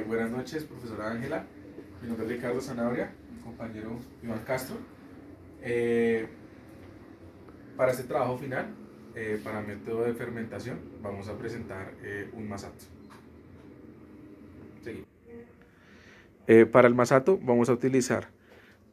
Buenas noches, profesora Ángela. Mi nombre es Ricardo Zanabria, mi compañero Iván Castro. Eh, para este trabajo final, para método de fermentación, vamos a presentar un masato. Seguimos. Para el masato vamos a utilizar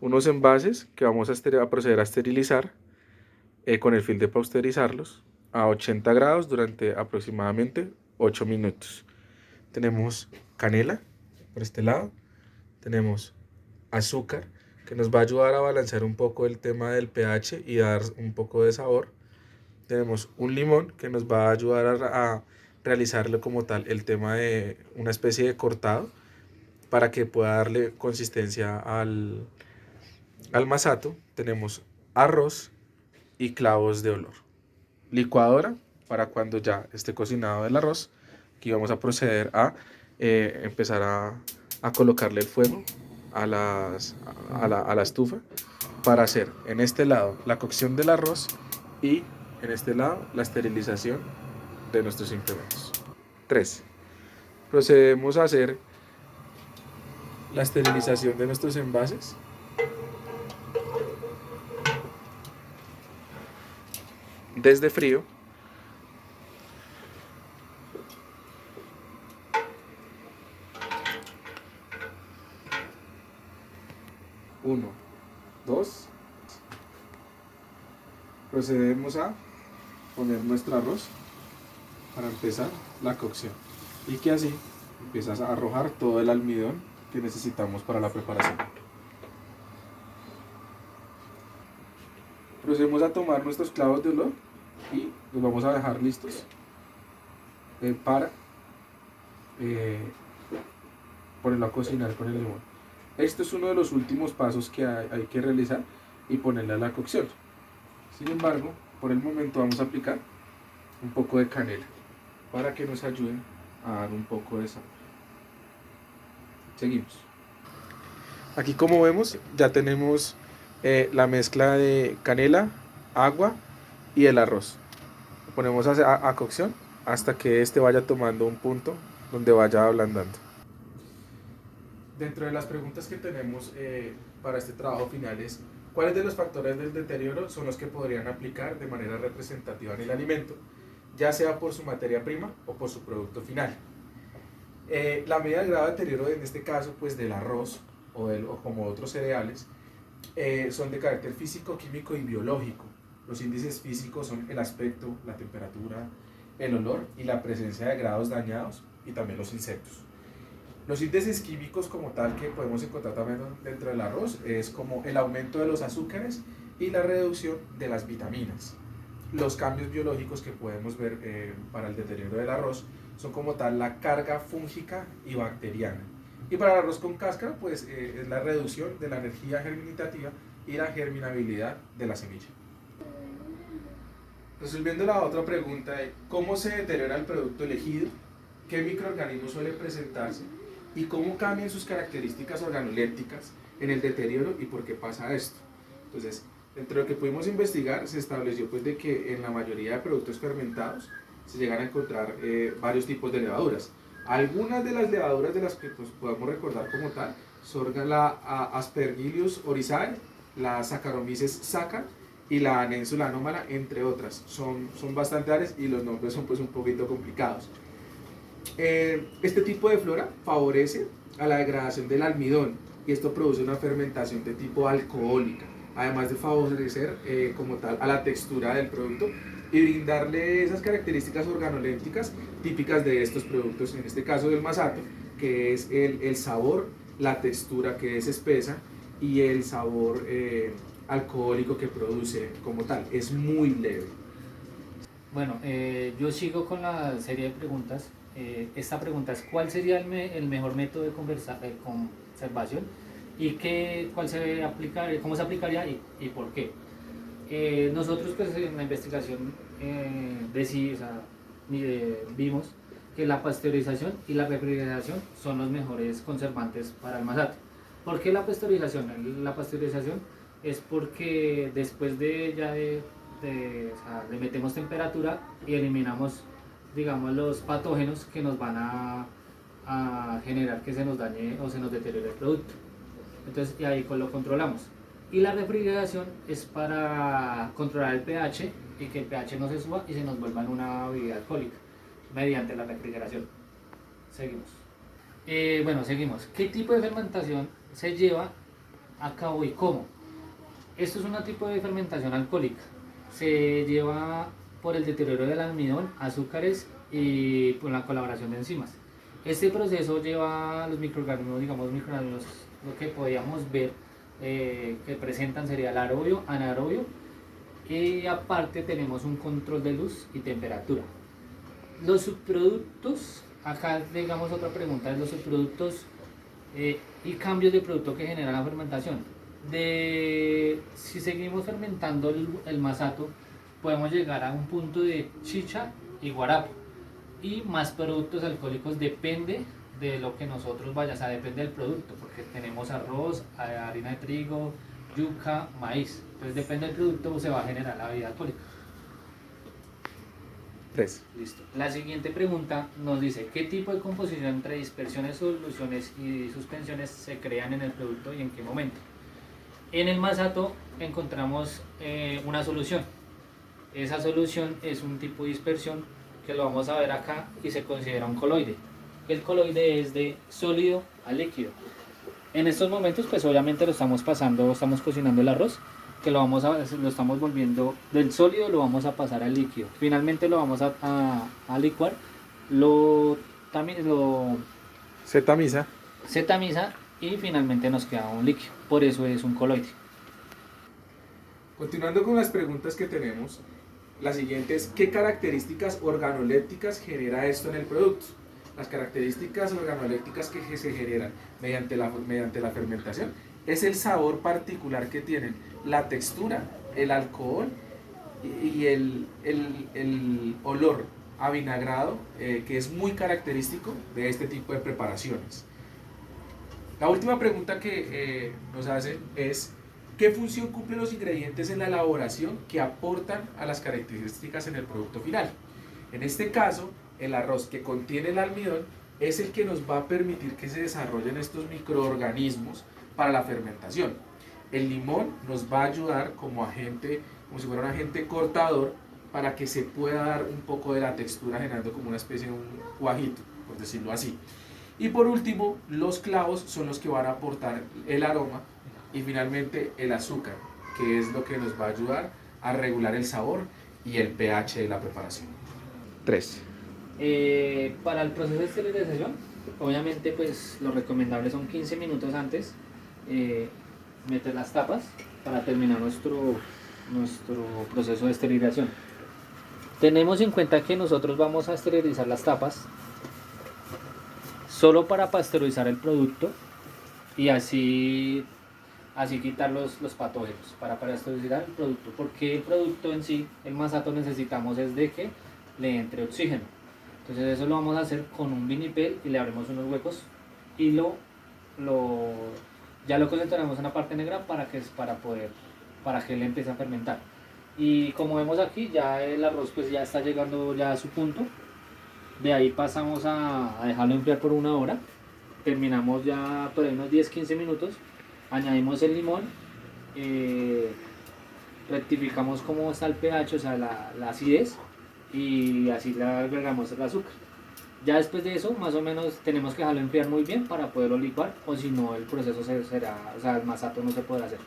unos envases que vamos a proceder a esterilizar con el fin de pasteurizarlos a 80 grados durante aproximadamente 8 minutos. Tenemos canela por este lado, tenemos azúcar que nos va a ayudar a balancear un poco el tema del pH y dar un poco de sabor. Tenemos un limón que nos va a ayudar a realizarlo como tal el tema de una especie de cortado para que pueda darle consistencia al masato. Tenemos arroz y clavos de olor. Licuadora para cuando ya esté cocinado el arroz. Aquí vamos a proceder a empezar a colocarle el fuego a la estufa para hacer en este lado la cocción del arroz y en este lado la esterilización de nuestros implementos. 3. Procedemos a hacer la esterilización de nuestros envases. Desde frío. Uno, dos. Procedemos a poner nuestro arroz para empezar la cocción y que así empiezas a arrojar todo el almidón que necesitamos para la preparación. Procedemos a tomar nuestros clavos de olor y los vamos a dejar listos para ponerlo a cocinar con el limón. Este es uno de los últimos pasos que hay que realizar y ponerle a la cocción. Sin embargo, por el momento vamos a aplicar un poco de canela para que nos ayuden a dar un poco de sabor. Seguimos. Aquí, como vemos, ya tenemos la mezcla de canela, agua y el arroz. Lo ponemos a cocción hasta que este vaya tomando un punto donde vaya ablandando. Dentro de las preguntas que tenemos para este trabajo final es: ¿cuáles de los factores del deterioro son los que podrían aplicar de manera representativa en el alimento, ya sea por su materia prima o por su producto final? La medida del grado de deterioro en este caso pues del arroz o como otros cereales son de carácter físico, químico y biológico. Los índices físicos son el aspecto, la temperatura, el olor y la presencia de grados dañados y también los insectos. Los índices químicos como tal que podemos encontrar también dentro del arroz es como el aumento de los azúcares y la reducción de las vitaminas. Los cambios biológicos que podemos ver para el deterioro del arroz son como tal la carga fúngica y bacteriana. Y para el arroz con cáscara pues es la reducción de la energía germinativa y la germinabilidad de la semilla. Resolviendo la otra pregunta de cómo se deteriora el producto elegido, qué microorganismo suele presentarse y cómo cambian sus características organolépticas en el deterioro y por qué pasa esto. Entonces, dentro de lo que pudimos investigar, se estableció pues de que en la mayoría de productos fermentados se llegan a encontrar varios tipos de levaduras. Algunas de las levaduras de las que pues, podemos recordar como tal son la Aspergillus oryzae, la Saccharomyces saccharomyces y la Anénsula anómala, entre otras. Son bastante varias y los nombres son pues un poquito complicados. Este tipo de flora favorece a la degradación del almidón y esto produce una fermentación de tipo alcohólica, además de favorecer como tal a la textura del producto y brindarle esas características organolépticas típicas de estos productos, en este caso del masato, que es el sabor, la textura que es espesa y el sabor alcohólico que produce como tal, es muy leve. Bueno, yo sigo con la serie de preguntas. Esta pregunta es: ¿cuál sería el mejor método de conservación y cómo se aplicaría y por qué? Nosotros pues en la investigación vimos que la pasteurización y la refrigeración son los mejores conservantes para el masato. ¿Por qué la pasteurización? La pasteurización es porque después de ya le metemos temperatura y eliminamos, digamos, los patógenos que nos van a a generar que se nos dañe o se nos deteriore el producto. Entonces, y ahí lo controlamos. Y la refrigeración es para controlar el pH y que el pH no se suba y se nos vuelva en una bebida alcohólica mediante la refrigeración. Seguimos. Bueno, seguimos. ¿Qué tipo de fermentación se lleva a cabo y cómo? Esto es un tipo de fermentación alcohólica. Se lleva por el deterioro del almidón, azúcares y por la colaboración de enzimas. Este proceso lleva a los microorganismos, digamos microorganismos, lo que podíamos ver que presentan sería el aerobio, anaerobio, y aparte tenemos un control de luz y temperatura. Los subproductos, acá digamos otra pregunta, es los subproductos y cambios de producto que genera la fermentación. Si seguimos fermentando el masato, podemos llegar a un punto de chicha y guarapo. Y más productos alcohólicos depende de lo que nosotros vayamos, o sea, depende del producto, porque tenemos arroz, harina de trigo, yuca, maíz. Entonces depende del producto, se va a generar la bebida alcohólica. 3. Listo. La siguiente pregunta nos dice, ¿qué tipo de composición entre dispersiones, soluciones y suspensiones se crean en el producto y en qué momento? En el masato encontramos una solución. Esa solución es un tipo de dispersión que lo vamos a ver acá y se considera un coloide. El coloide es de sólido a líquido. En estos momentos pues obviamente lo estamos pasando, estamos cocinando el arroz, que lo estamos volviendo del sólido, lo vamos a pasar al líquido. Finalmente lo vamos a licuar, también Se tamiza. se tamiza y finalmente nos queda un líquido. Por eso es un coloide. Continuando con las preguntas que tenemos, la siguiente es: ¿qué características organolépticas genera esto en el producto? Las características organolépticas que se generan mediante la fermentación es el sabor particular que tienen, la textura, el alcohol y el olor avinagrado, que es muy característico de este tipo de preparaciones. La última pregunta que nos hacen es: ¿qué función cumplen los ingredientes en la elaboración que aportan a las características en el producto final? En este caso, el arroz que contiene el almidón es el que nos va a permitir que se desarrollen estos microorganismos para la fermentación. El limón nos va a ayudar como agente, como si fuera un agente cortador, para que se pueda dar un poco de la textura, generando como una especie de un cuajito, por decirlo así. Y por último, los clavos son los que van a aportar el aroma, y finalmente el azúcar, que es lo que nos va a ayudar a regular el sabor y el pH de la preparación. 3. Para el proceso de esterilización, obviamente pues lo recomendable son 15 minutos antes meter las tapas para terminar nuestro proceso de esterilización. Tenemos en cuenta que nosotros vamos a esterilizar las tapas solo para pasteurizar el producto y así quitar los patógenos para pasteurizar el producto, porque el producto en sí, el masato, necesitamos es de que le entre oxígeno. Entonces eso lo vamos a hacer con un vinipel y le abrimos unos huecos y ya lo concentramos en la parte negra para que él empiece a fermentar. Y como vemos aquí, ya el arroz pues ya está llegando ya a su punto. De ahí pasamos a dejarlo enfriar por 1 hora. Terminamos ya por ahí unos 10-15 minutos. Añadimos el limón. Rectificamos cómo está el pH, o sea la acidez. Y así le agregamos el azúcar. Ya después de eso, más o menos tenemos que dejarlo enfriar muy bien para poderlo licuar, o si no el proceso o sea, el masato no se podrá hacer.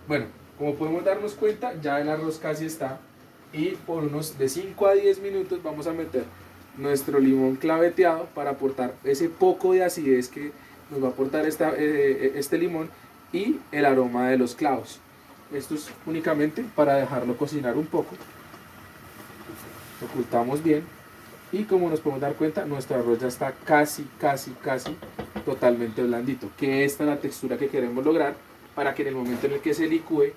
Bueno, como podemos darnos cuenta, ya el arroz casi está, y por unos de 5 a 10 minutos vamos a meter nuestro limón claveteado para aportar ese poco de acidez que nos va a aportar este limón y el aroma de los clavos. Esto es únicamente para dejarlo cocinar un poco. Lo ocultamos bien y como nos podemos dar cuenta, nuestro arroz ya está casi totalmente blandito, que esta es la textura que queremos lograr para que en el momento en el que se licúe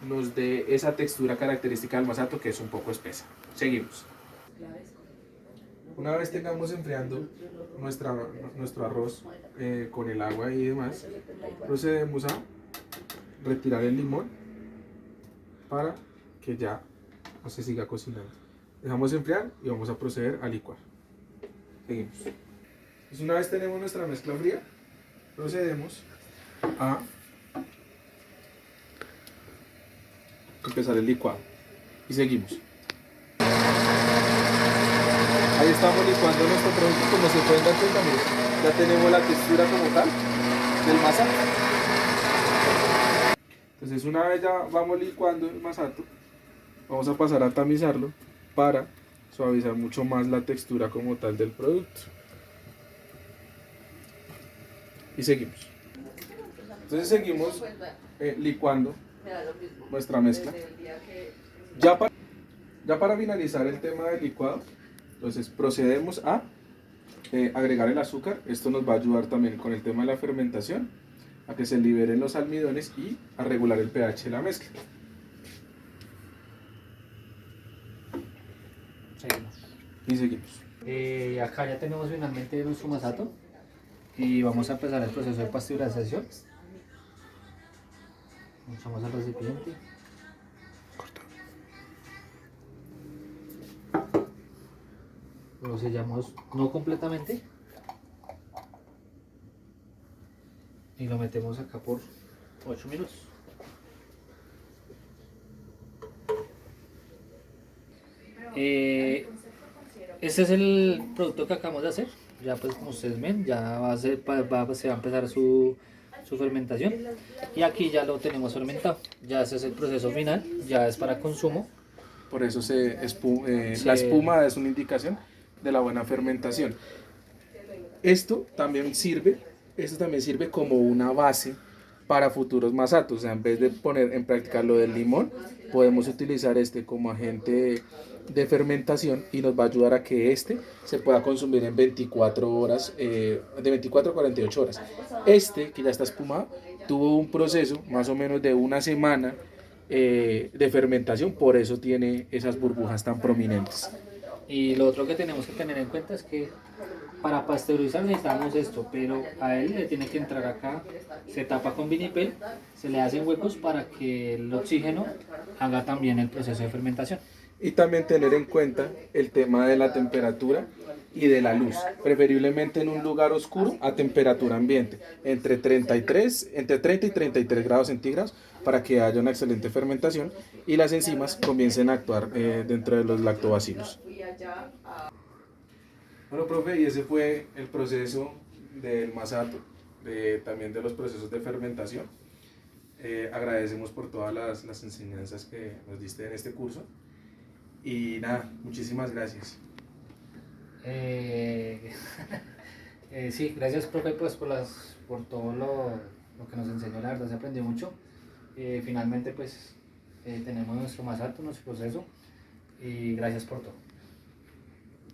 nos dé esa textura característica del masato, que es un poco espesa. Seguimos. Una vez tengamos enfriando nuestro arroz con el agua y demás, procedemos a retirar el limón para que ya no se siga cocinando. Dejamos enfriar y vamos a proceder a licuar. Seguimos. Pues una vez tenemos nuestra mezcla fría, procedemos a empezar el licuado y seguimos. Ahí estamos licuando nuestro producto, como se pueden dar cuenta, miren, ya tenemos la textura como tal del masato. Entonces una vez ya vamos licuando el masato, vamos a pasar a tamizarlo para suavizar mucho más la textura como tal del producto. Y seguimos. Entonces seguimos licuando nuestra mezcla. Ya para finalizar el tema del licuado, entonces procedemos a agregar el azúcar. Esto nos va a ayudar también con el tema de la fermentación, a que se liberen los almidones y a regular el pH de la mezcla. Seguimos. Y seguimos. Acá ya tenemos finalmente nuestro masato y vamos a empezar el proceso de pasteurización. Echamos al recipiente. Lo sellamos no completamente y lo metemos acá por 8 minutos. Este es el producto que acabamos de hacer. Ya pues como ustedes ven, ya se va a empezar su fermentación y aquí ya lo tenemos fermentado. Ya ese es el proceso final, ya es para consumo. Por eso la espuma es una indicación de la buena fermentación. Esto también sirve como una base para futuros masatos. O sea, en vez de poner en práctica lo del limón, podemos utilizar este como agente de fermentación y nos va a ayudar a que este se pueda consumir en 24 horas, de 24 a 48 horas. Este, que ya está espumado, tuvo un proceso más o menos de una semana de fermentación, por eso tiene esas burbujas tan prominentes. Y lo otro que tenemos que tener en cuenta es que para pasteurizar necesitamos esto, pero a él le tiene que entrar acá, se tapa con vinipel, se le hacen huecos para que el oxígeno haga también el proceso de fermentación. Y también tener en cuenta el tema de la temperatura y de la luz, preferiblemente en un lugar oscuro a temperatura ambiente, entre 30 y 33 grados centígrados, para que haya una excelente fermentación y las enzimas comiencen a actuar dentro de los lactobacilos. Bueno, profe, y ese fue el proceso del masato, también de los procesos de fermentación. Agradecemos por todas las enseñanzas que nos diste en este curso. Y nada, muchísimas gracias. Sí, gracias profe pues por todo lo que nos enseñó, la verdad se aprendió mucho. Finalmente pues tenemos nuestro masato, nuestro proceso y gracias por todo.